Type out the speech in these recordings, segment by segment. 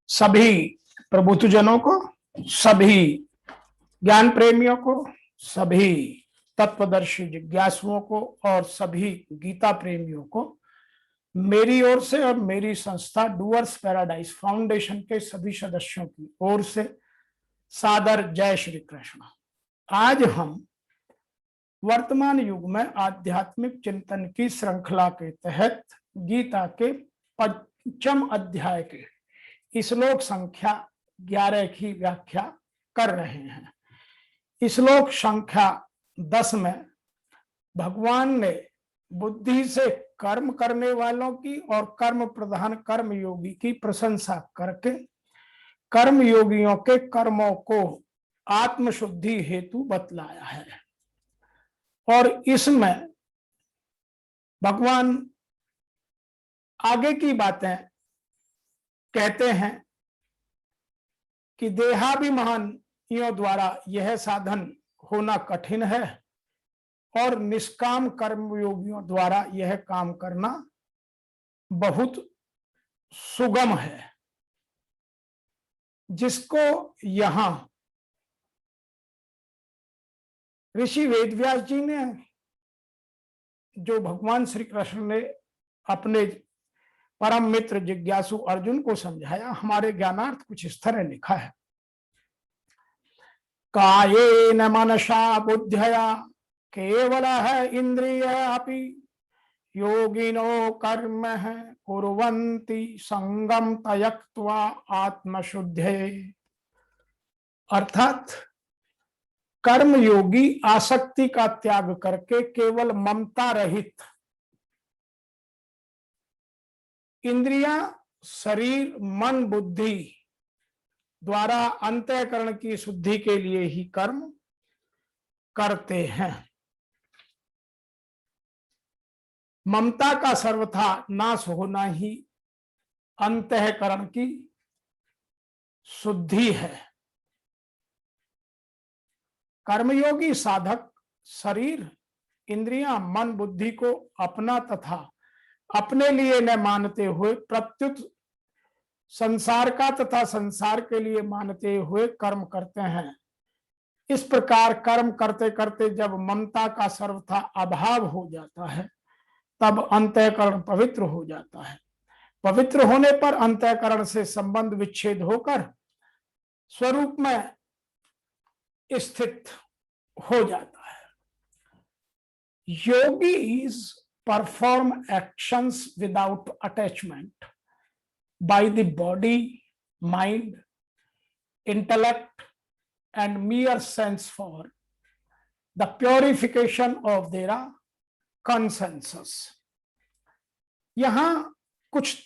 सभी प्रबुद्धजनों को, सभी ज्ञान प्रेमियों को, सभी तत्वदर्शी जिज्ञासुओं को और सभी गीता प्रेमियों को मेरी ओर से और मेरी संस्था डूअर्स पैराडाइज फाउंडेशन के सभी सदस्यों की ओर से सादर जय श्री कृष्ण। आज हम वर्तमान युग में आध्यात्मिक चिंतन की श्रृंखला के तहत गीता के 5वें अध्याय के श्लोक संख्या 11 की व्याख्या कर रहे हैं। श्लोक संख्या 10 में भगवान ने बुद्धि से कर्म करने वालों की और कर्म प्रधान कर्म योगी की प्रशंसा करके कर्म योगियों के कर्मों को आत्मशुद्धि हेतु बतलाया है। और इसमें भगवान आगे की बातें कहते हैं कि देहाभिमानियों द्वारा यह साधन होना कठिन है और निष्काम कर्मयोगियों द्वारा यह काम करना बहुत सुगम है। जिसको यहां ऋषि वेदव्यास जी ने, जो भगवान श्री कृष्ण ने अपने परम मित्र जिज्ञासु अर्जुन को समझाया, हमारे ज्ञानार्थ कुछ इस तरह लिखा है। कायेन मनसा बुद्ध्या केवल है इंद्रिय अपि योगिनो कर्म है कुर्वन्ति संगम त्यक्त्वा आत्मशुद्धे। अर्थात कर्म योगी आसक्ति का त्याग करके केवल ममता रहित इंद्रियां, शरीर, मन, बुद्धि द्वारा अंतःकरण की शुद्धि के लिए ही कर्म करते हैं। ममता का सर्वथा नाश होना ही अंतःकरण की शुद्धि है। कर्मयोगी साधक शरीर, इंद्रियां, मन, बुद्धि को अपना तथा अपने लिए न मानते हुए प्रत्युत संसार का तथा संसार के लिए मानते हुए कर्म करते हैं। इस प्रकार कर्म करते करते जब ममता का सर्वथा अभाव हो जाता है तब अंतःकरण पवित्र हो जाता है। पवित्र होने पर अंतःकरण से संबंध विच्छेद होकर स्वरूप में स्थित हो जाता है। Yogis perform actions without attachment by the body, mind, intellect and mere sense for the purification of their consciences। यहां कुछ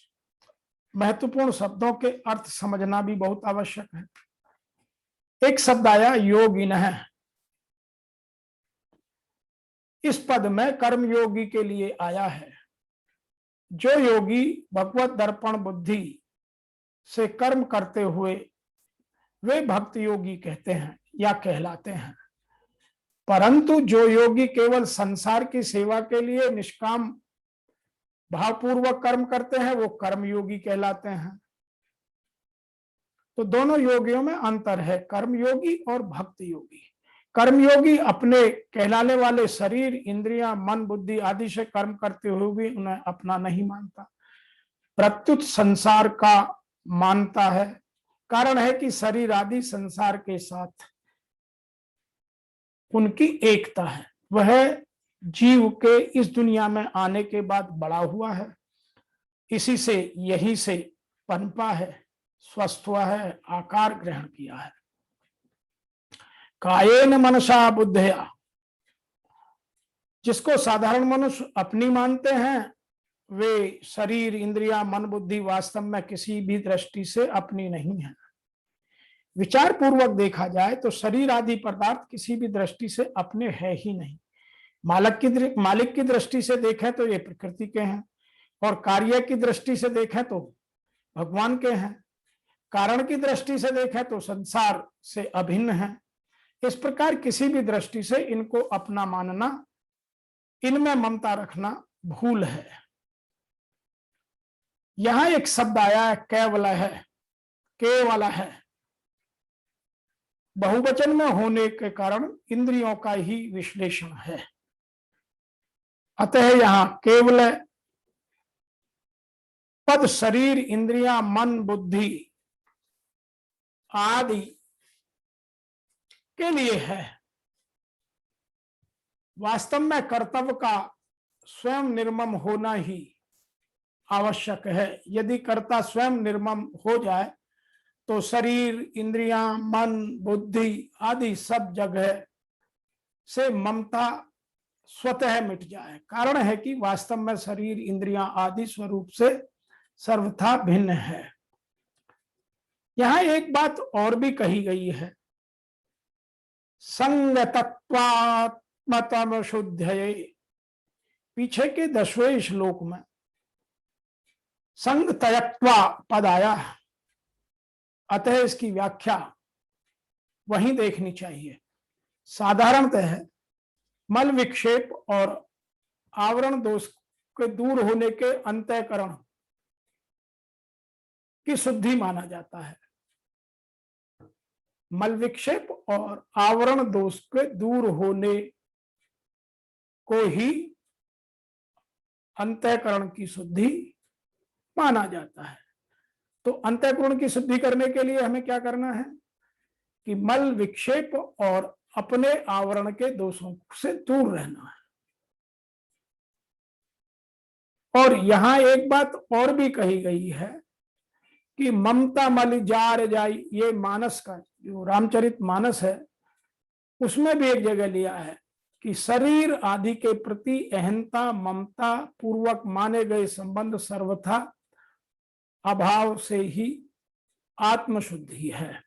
महत्वपूर्ण शब्दों के अर्थ समझना भी बहुत आवश्यक है। एक शब्द आया योगिनः। इस पद में कर्मयोगी के लिए आया है। जो योगी भगवत दर्पण बुद्धि से कर्म करते हुए वे भक्त योगी कहते हैं या कहलाते हैं। परंतु जो योगी केवल संसार की सेवा के लिए निष्काम भावपूर्वक कर्म करते हैं वो कर्मयोगी कहलाते हैं। तो दोनों योगियों में अंतर है, कर्मयोगी और भक्त योगी। कर्मयोगी अपने कहलाने वाले शरीर, इंद्रियां, मन, बुद्धि आदि से कर्म करते हुए भी उन्हें अपना नहीं मानता, प्रत्युत संसार का मानता है। कारण है कि शरीर आदि संसार के साथ उनकी एकता है। वह जीव के इस दुनिया में आने के बाद बड़ा हुआ है, इसी से यही से पनपा है, स्वस्थ हुआ है, आकार ग्रहण किया है। कायेन मनसा बुद्धया, जिसको साधारण मनुष्य अपनी मानते हैं वे शरीर, इंद्रियां, मन, बुद्धि वास्तव में किसी भी दृष्टि से अपनी नहीं है। विचार पूर्वक देखा जाए तो शरीर आदि पदार्थ किसी भी दृष्टि से अपने है ही नहीं। मालिक की दृष्टि से देखें तो ये प्रकृति के हैं और कार्य की दृष्टि से देखें तो भगवान के हैं। कारण की दृष्टि से देखें तो संसार से अभिन्न है। इस प्रकार किसी भी दृष्टि से इनको अपना मानना, इनमें ममता रखना भूल है। यहां एक शब्द आया है केवल है। केवल है। बहुवचन में होने के कारण इंद्रियों का ही विश्लेषण है। अतः यहां केवल पद शरीर इंद्रियां मन बुद्धि आदि के लिए है। वास्तव में कर्तव्य का स्वयं निर्मम होना ही आवश्यक है। यदि कर्ता स्वयं निर्मम हो जाए तो शरीर इंद्रियां मन बुद्धि आदि सब जगह से ममता स्वतः मिट जाए। कारण है कि वास्तव में शरीर इंद्रियां आदि स्वरूप से सर्वथा भिन्न है। यहां एक बात और भी कही गई है, संगतत्वात्मतम शुद्धये। पीछे के 10वें श्लोक में संग तयत्वा पद आया, अतः इसकी व्याख्या वहीं देखनी चाहिए। साधारणतः मल विक्षेप और आवरण दोष के दूर होने के अंतःकरण की शुद्धि माना जाता है। मल विक्षेप और आवरण दोष के दूर होने को ही अंतःकरण की शुद्धि माना जाता है। तो अंतःकरण की शुद्धि करने के लिए हमें क्या करना है कि मल विक्षेप और अपने आवरण के दोषों से दूर रहना है। और यहां एक बात और भी कही गई है कि ममता मल जार जाई। ये मानस का जो रामचरित मानस है उसमें भी एक जगह लिया है कि शरीर आदि के प्रति अहंता ममता पूर्वक माने गए संबंध सर्वथा अभाव से ही आत्मशुद्धि है।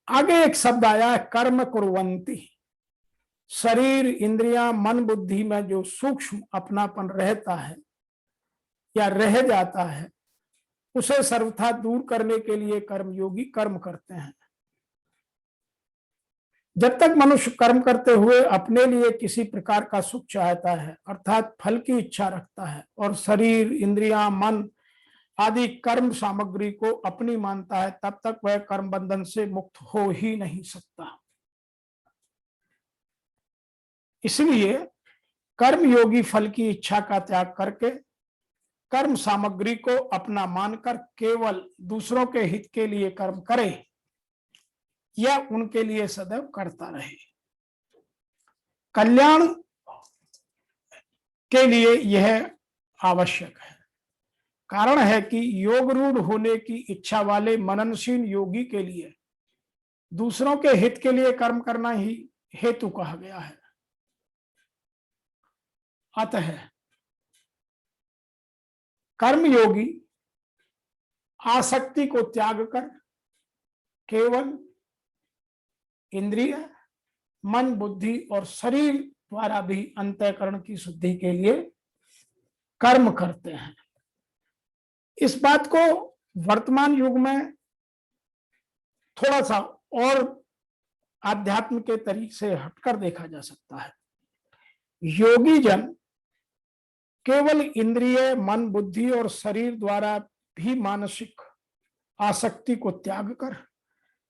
आगे एक शब्द आया है कर्म कुर्वन्ति। शरीर इंद्रियां मन बुद्धि में जो सूक्ष्म अपनापन रहता है या रह जाता है उसे सर्वथा दूर करने के लिए कर्मयोगी कर्म करते हैं। जब तक मनुष्य कर्म करते हुए अपने लिए किसी प्रकार का सुख चाहता है अर्थात फल की इच्छा रखता है और शरीर इंद्रियां मन आदि कर्म सामग्री को अपनी मानता है, तब तक वह कर्म बंधन से मुक्त हो ही नहीं सकता। इसलिए कर्म योगी फल की इच्छा का त्याग करके कर्म सामग्री को अपना मानकर केवल दूसरों के हित के लिए कर्म करे या उनके लिए सदैव करता रहे। कल्याण के लिए यह आवश्यक है। कारण है कि योग रूढ़ होने की इच्छा वाले मननशील योगी के लिए दूसरों के हित के लिए कर्म करना ही हेतु कहा गया है। अतः कर्मयोगी आसक्ति को त्याग कर केवल इंद्रिय मन बुद्धि और शरीर द्वारा भी अंतःकरण की शुद्धि के लिए कर्म करते हैं। इस बात को वर्तमान युग में थोड़ा सा और आध्यात्म के तरीके से हटकर देखा जा सकता है। योगी जन केवल इंद्रिय मन बुद्धि और शरीर द्वारा भी मानसिक आसक्ति को त्याग कर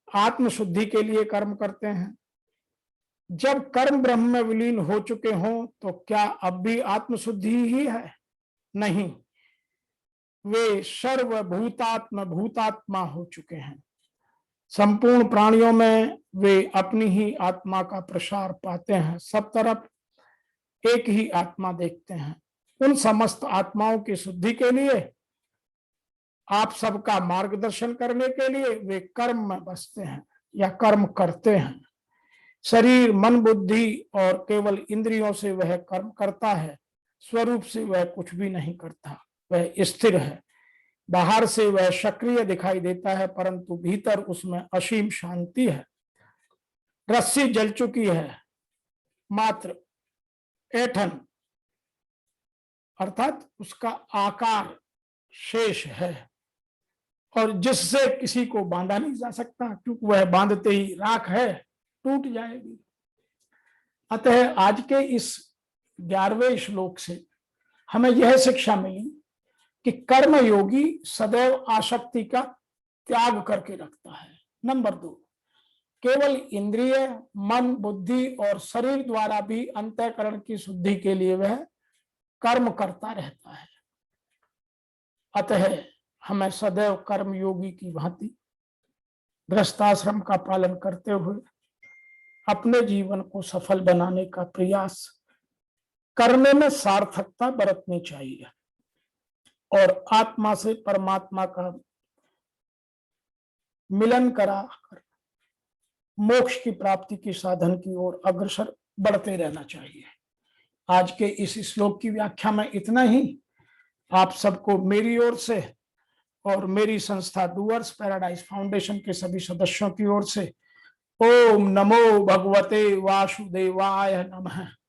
आत्मशुद्धि के लिए कर्म करते हैं। जब कर्म ब्रह्म में विलीन हो चुके हों तो क्या अब भी आत्मशुद्धि ही है? नहीं, वे सर्वभूतात्म भूतात्मा हो चुके हैं। संपूर्ण प्राणियों में वे अपनी ही आत्मा का प्रसार पाते हैं, सब तरफ एक ही आत्मा देखते हैं। उन समस्त आत्माओं की शुद्धि के लिए आप सबका मार्गदर्शन करने के लिए वे कर्म में बसते हैं या कर्म करते हैं। शरीर मन बुद्धि और केवल इंद्रियों से वह कर्म करता है, स्वरूप से वह कुछ भी नहीं करता, वह स्थिर है। बाहर से वह सक्रिय दिखाई देता है परंतु भीतर उसमें असीम शांति है। रस्सी जल चुकी है, मात्र ऐंठन अर्थात उसका आकार शेष है और जिससे किसी को बांधा नहीं जा सकता, क्योंकि वह बांधते ही राख है, टूट जाएगी। अतः आज के इस 11वें श्लोक से हमें यह शिक्षा मिली कि कर्म योगी सदैव आसक्ति का त्याग करके रखता है। नंबर 2, केवल इंद्रिय, मन, बुद्धि और शरीर द्वारा भी अंतःकरण की शुद्धि के लिए वह कर्म करता रहता है। अतः हमें सदैव कर्म योगी की भांति गृहस्थाश्रम का पालन करते हुए अपने जीवन को सफल बनाने का प्रयास करने में सार्थकता बरतनी चाहिए और आत्मा से परमात्मा का मिलन कराकर मोक्ष की प्राप्ति की साधन की ओर अग्रसर बढ़ते रहना चाहिए। आज के इस श्लोक की व्याख्या में इतना ही। आप सबको मेरी ओर से और मेरी संस्था डूअर्स पैराडाइज फाउंडेशन के सभी सदस्यों की ओर से ओम नमो भगवते वासुदेवाय नमः।